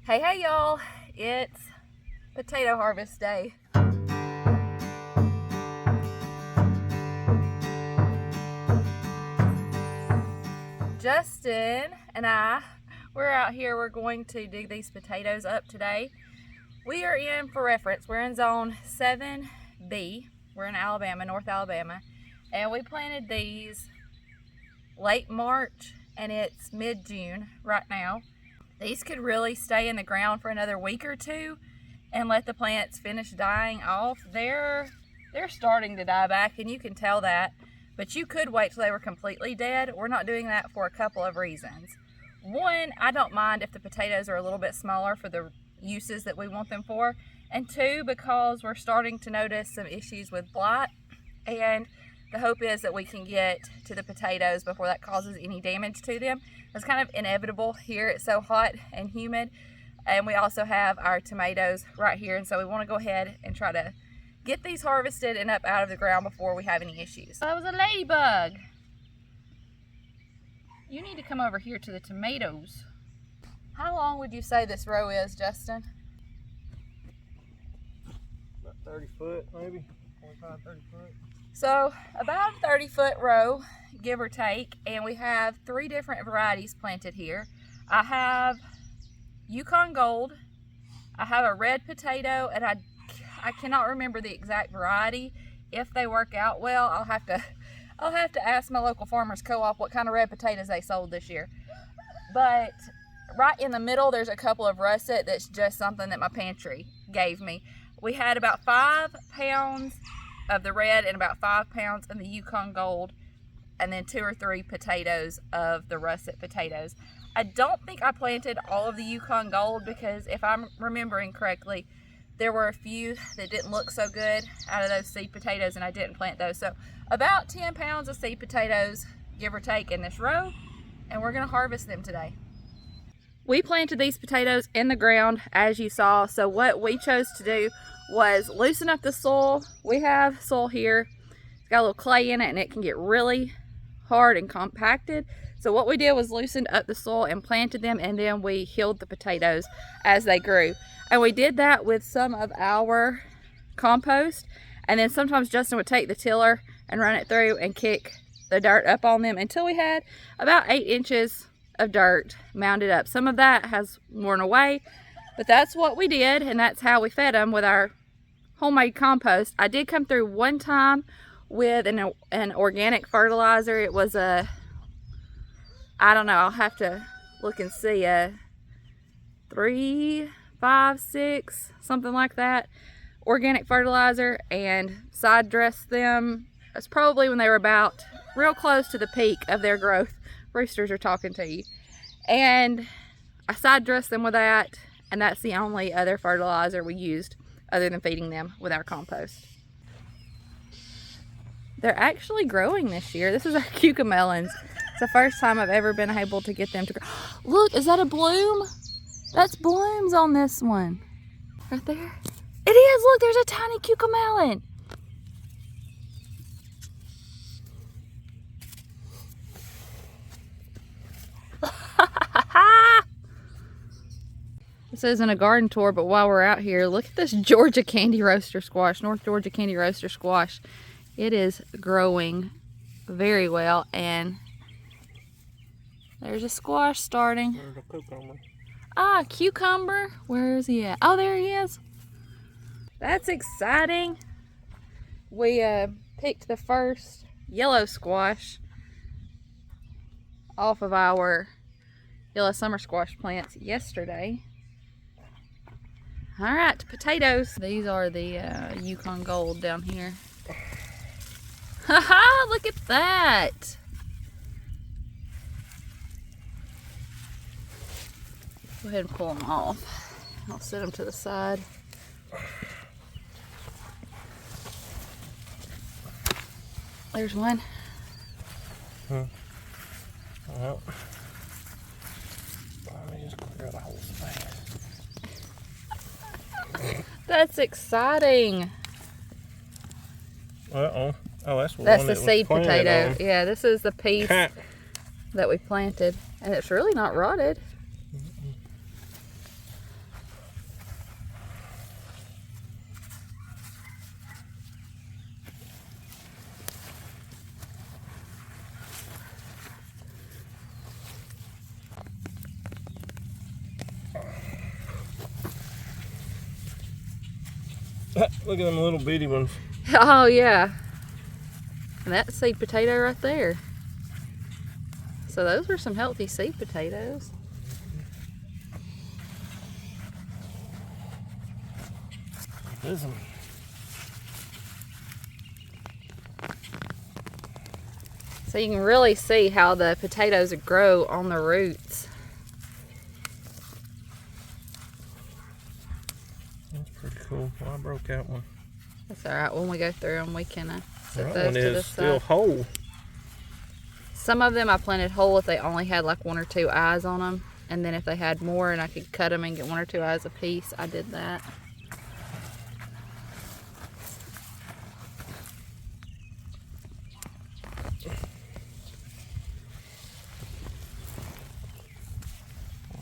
Hey y'all, it's potato harvest day. Justin and we're out here. We're going to dig these potatoes up today. We are in, for reference, we're in zone 7B. We're in Alabama, North Alabama, and we planted these late March and it's mid-June right now. These could really stay in the ground for another week or two and let the plants finish dying off. They're starting to die back, and you can tell that, but you could wait till they were completely dead. We're not doing that for a couple of reasons. One, I don't mind if the potatoes are a little bit smaller for the uses that we want them for, and two, because we're starting to notice some issues with blight, and the hope is that we can get to the potatoes before that causes any damage to them. It's kind of inevitable here. It's so hot and humid, and we also have our tomatoes right here, and so we want to go ahead and try to get these harvested and up out of the ground before we have any issues. That was a ladybug. You need to come over here to the tomatoes. How long would you say this row is, Justin? About 30 foot, maybe 25, 30 foot. So about a 30-foot row, give or take, and we have 3 different varieties planted here. I have Yukon Gold, I have a red potato, and I cannot remember the exact variety. If they work out well, I'll have to ask my local farmers co-op what kind of red potatoes they sold this year. But right in the middle, there's a couple of russet that's just something that my pantry gave me. We had about 5 pounds of the red and about 5 pounds of the Yukon Gold, and then 2 or 3 potatoes of the russet potatoes. I don't think I planted all of the Yukon Gold because if I'm remembering correctly, there were a few that didn't look so good out of those seed potatoes, and I didn't plant those. So about 10 pounds of seed potatoes, give or take, in this row, and we're gonna harvest them today. We planted these potatoes in the ground, as you saw, so what we chose to do was loosen up the soil. We have soil here, it's got a little clay in it, and it can get really hard and compacted. So what we did was loosened up the soil and planted them, and then we healed the potatoes as they grew. And we did that with some of our compost, and then sometimes Justin would take the tiller and run it through and kick the dirt up on them until we had about 8 inches of dirt mounded up. Some of that has worn away, but that's what we did, and that's how we fed them with our homemade compost. I did come through one time with an organic fertilizer. It was I don't know, I'll have to look and see, 3, 5, 6, something like that, organic fertilizer, and side dressed them. It's probably when they were about real close to the peak of their growth. Roosters are talking to you. And I side dressed them with that, and that's the only other fertilizer we used other than feeding them with our compost. They're actually growing this year. This is our cucamelons. It's the first time I've ever been able to get them to grow. Look, is that a bloom? That's blooms on this one. Right there. It is, look, there's a tiny cucamelon. This isn't a garden tour, but while we're out here, look at this Georgia candy roaster squash, North Georgia candy roaster squash. It is growing very well, and there's a squash starting. There's a cucumber. Ah, cucumber. Where is he at? Oh, there he is. That's exciting. We picked the first yellow squash off of our yellow summer squash plants yesterday. All right, potatoes. These are the Yukon Gold down here. Haha, look at that. Go ahead and pull them off. I'll set them to the side. There's one. Well, let me just clear the whole space. That's exciting. Uh-oh. Oh, that's the That's one the that was seed planted potato. on. Yeah, this is the piece that we planted, and it's really not rotted. Look at them little bitty ones. Oh yeah. And that's seed potato right there. So those were some healthy seed potatoes. There's them. So you can really see how the potatoes grow on the roots. That's pretty cool. Well, I broke out one. That's all right. When we go through them, we can set That those one to the is still side. whole. Some of them I planted whole if they only had like 1 or 2 eyes on them. And then if they had more and I could cut them and get 1 or 2 eyes a piece, I did that.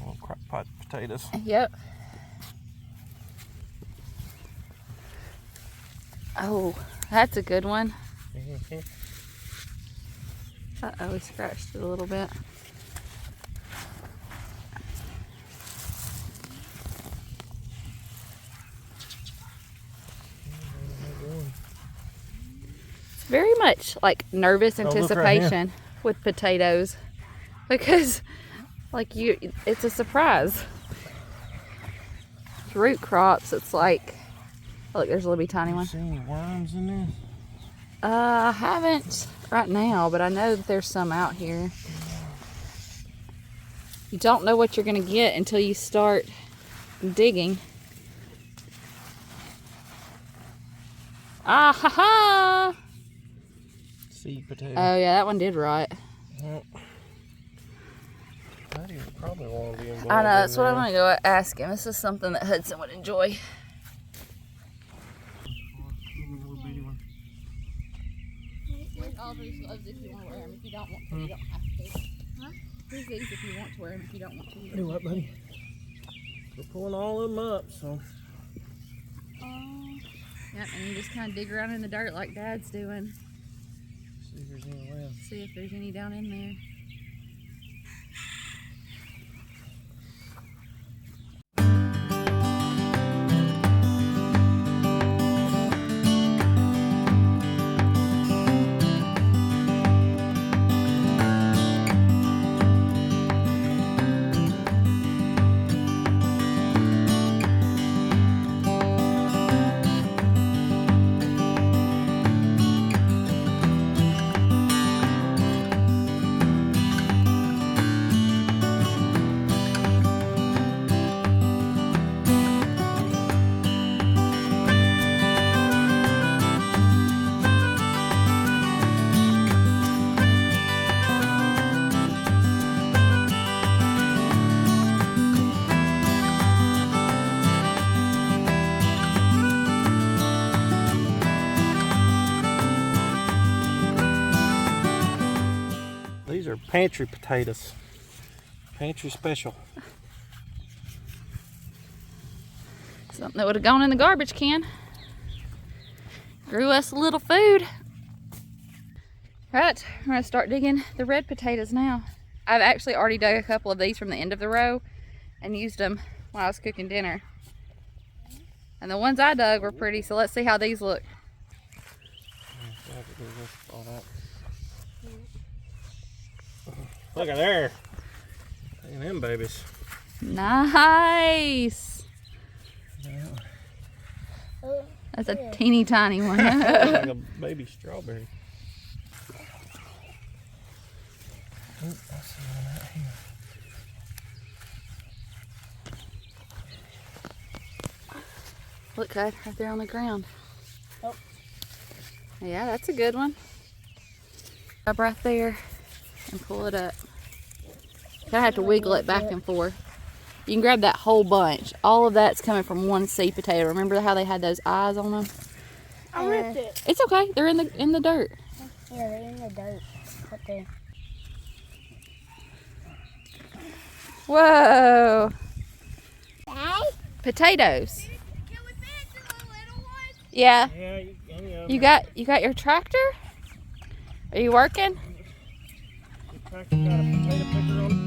Little crock pot potatoes. Yep. Oh, that's a good one. Uh-oh, we scratched it a little bit. It's very much like nervous anticipation with potatoes because like it's a surprise. Root crops, it's like, look, there's a little tiny one. See any worms in there? I haven't right now, but I know that there's some out here. You don't know what you're going to get until you start digging. Ah ha ha! Seed potato. Oh yeah, that one did rot. Well, I do probably want to be involved. I know, that's what I'm going to go ask him. This is something that Hudson would enjoy. All these gloves if you want to wear them. If you don't want to, you don't have to. Huh? Here's these if you want to wear them. If you don't want to, you Do what, buddy? We're pulling all of them up, so. Yep, and you just kind of dig around in the dirt like Dad's doing. See if there's any left. See if there's any down in there. These are pantry potatoes. Pantry special. Something that would have gone in the garbage can. Grew us a little food. Right, we're gonna start digging the red potatoes now. I've actually already dug a couple of these from the end of the row and used them when I was cooking dinner. And the ones I dug were pretty, so let's see how these look. Look at there. Look at them babies. Nice. That's a teeny tiny one. Like a baby strawberry. Ooh, I see one out here. Look, Cud, right there on the ground. Oh. Yeah, that's a good one. Up right there and pull it up. Gotta have to wiggle it back and forth. You can grab that whole bunch. All of that's coming from one seed potato. Remember how they had those eyes on them? I ripped it. It's okay. They're in the dirt. Yeah, they're in the dirt. Up there. Whoa. Dad? Potatoes. Can we finish the little one? Yeah. Yeah, You got your tractor? Are you working? The tractor got a potato picker on it.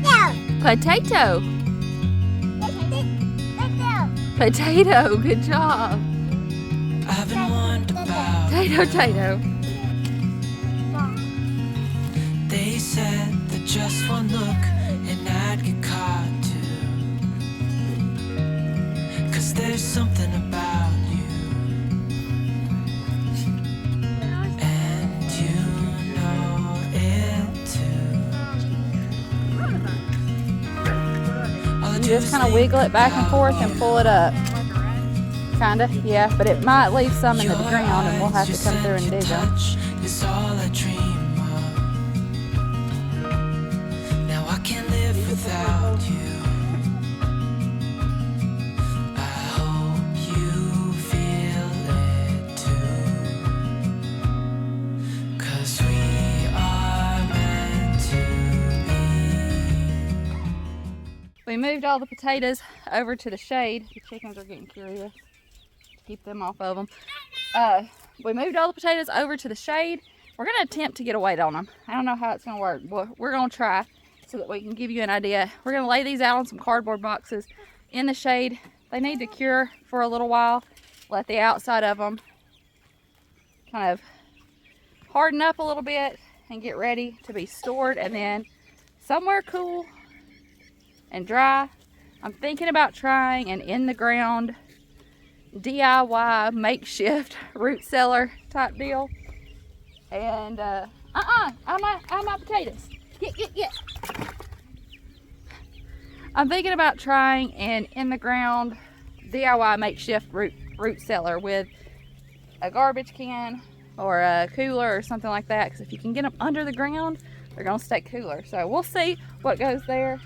No. Potato. Potato, good job. I've been wondering about. Potato. They said that just one look and I'd get caught too. 'Cause there's something about you, and you know it too. All I You do just is kind of think wiggle it back and forth and about pull it up. Kinda, yeah, but it might leave some in the ground and we'll have to come through and dig them. Is all I dream of. Now I can't live without you. I hope you feel it too. 'Cause we are meant to be. We moved all the potatoes over to the shade. The chickens are getting curious. Keep them off of them. We moved all the potatoes over to the shade. We're going to attempt to get a weight on them. I don't know how it's going to work, but we're going to try so that we can give you an idea. We're going to lay these out on some cardboard boxes in the shade. They need to cure for a little while. Let the outside of them kind of harden up a little bit and get ready to be stored, and then somewhere cool and dry. I'm thinking about trying an in the ground DIY makeshift root cellar type deal. And out my potatoes. Get. I'm thinking about trying an in the ground DIY makeshift root cellar with a garbage can or a cooler or something like that, because if you can get them under the ground, they're gonna stay cooler. So we'll see what goes there.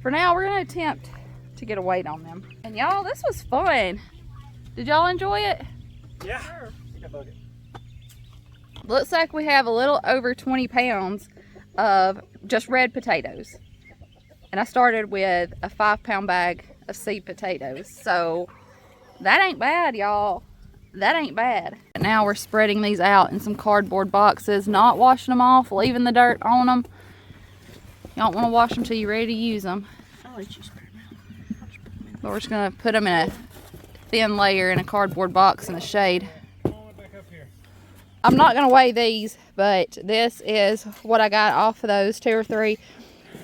For now, we're gonna attempt to get a weight on them. And y'all, this was fun. Did y'all enjoy it? Yeah. Sure. Take a bucket. Looks like we have a little over 20 pounds of just red potatoes. And I started with a 5-pound bag of seed potatoes. So that ain't bad, y'all. That ain't bad. And now we're spreading these out in some cardboard boxes, not washing them off, leaving the dirt on them. You don't want to wash them till you're ready to use them. I'll let you spread them out. But we're just going to put them in a thin layer in a cardboard box in the shade. I'm not going to weigh these, but this is what I got off of those 2 or 3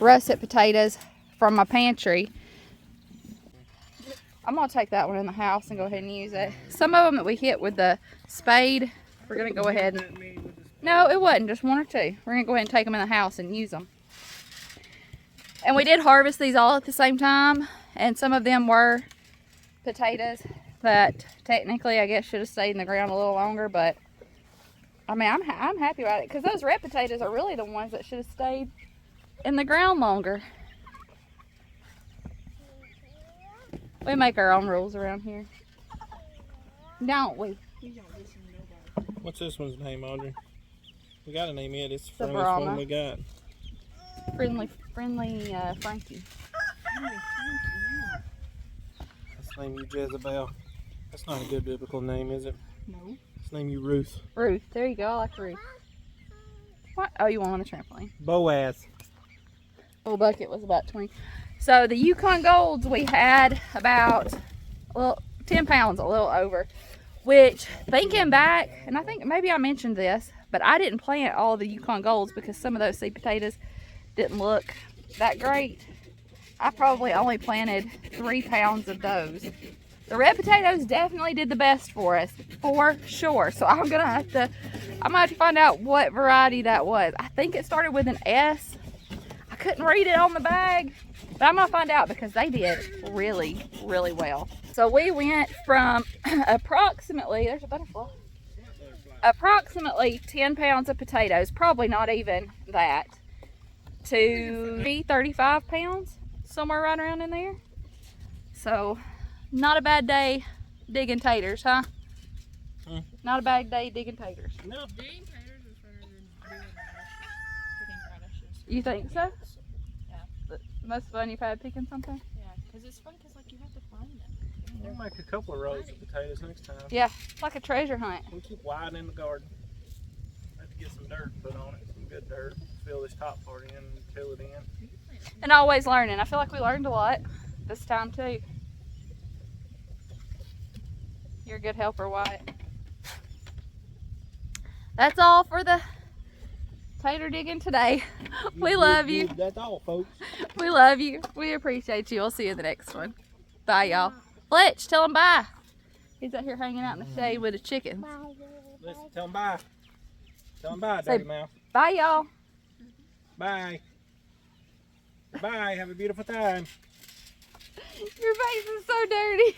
russet potatoes from my pantry. I'm going to take that one in the house and go ahead and use it. Some of them that we hit with the spade, we're going to go ahead and... No, it wasn't, just 1 or 2. We're going to go ahead and take them in the house and use them. And we did harvest these all at the same time, and some of them were potatoes that technically I guess should have stayed in the ground a little longer, but I mean I'm happy about it, because those red potatoes are really the ones that should have stayed in the ground longer. We make our own rules around here, don't we? What's this one's name, Audrey? We got a name yet. It's the The friendliest Brahma. one we got. Friendly Frankie. Let's name you Jezebel. That's not a good biblical name, is it? No. Let's name you Ruth. Ruth, there you go. I like Ruth. What? Oh, you want on the trampoline? Boaz. Little bucket was about 20. So the Yukon Golds, we had about 10 pounds, a little over. Which, thinking back, and I think maybe I mentioned this, but I didn't plant all the Yukon Golds because some of those seed potatoes didn't look that great. I probably only planted 3 pounds of those. The red potatoes definitely did the best for us, for sure. So I might have to find out what variety that was. I think it started with an S. I couldn't read it on the bag, but I'm gonna find out because they did really, really well. So we went from approximately, there's a butterfly, approximately 10 pounds of potatoes, probably not even that, to 35 pounds, somewhere right around in there. So not a bad day digging taters, huh? Not a bad day digging taters. No. Digging taters is better than doing picking radishes. You think so? Yeah. The most fun you've had picking something? Yeah, because it's fun because like you have to find them. We'll make a couple of rows of potatoes next time. Yeah, it's like a treasure hunt. We keep widening the garden. Have to get some dirt put on it, some good dirt. Fill this top part in and fill it in. And always learning. I feel like we learned a lot this time too. You're a good helper, Wyatt. That's all for the tater digging today. We love you. That's all, folks. We love you. We appreciate you. We'll see you in the next one. Bye, y'all. Fletch, tell him bye. He's out here hanging out in the shade with his chickens. Listen, tell them bye. Tell them bye, Say Dirty Mouth. bye, y'all. Bye. Bye. Have a beautiful time. Your face is so dirty.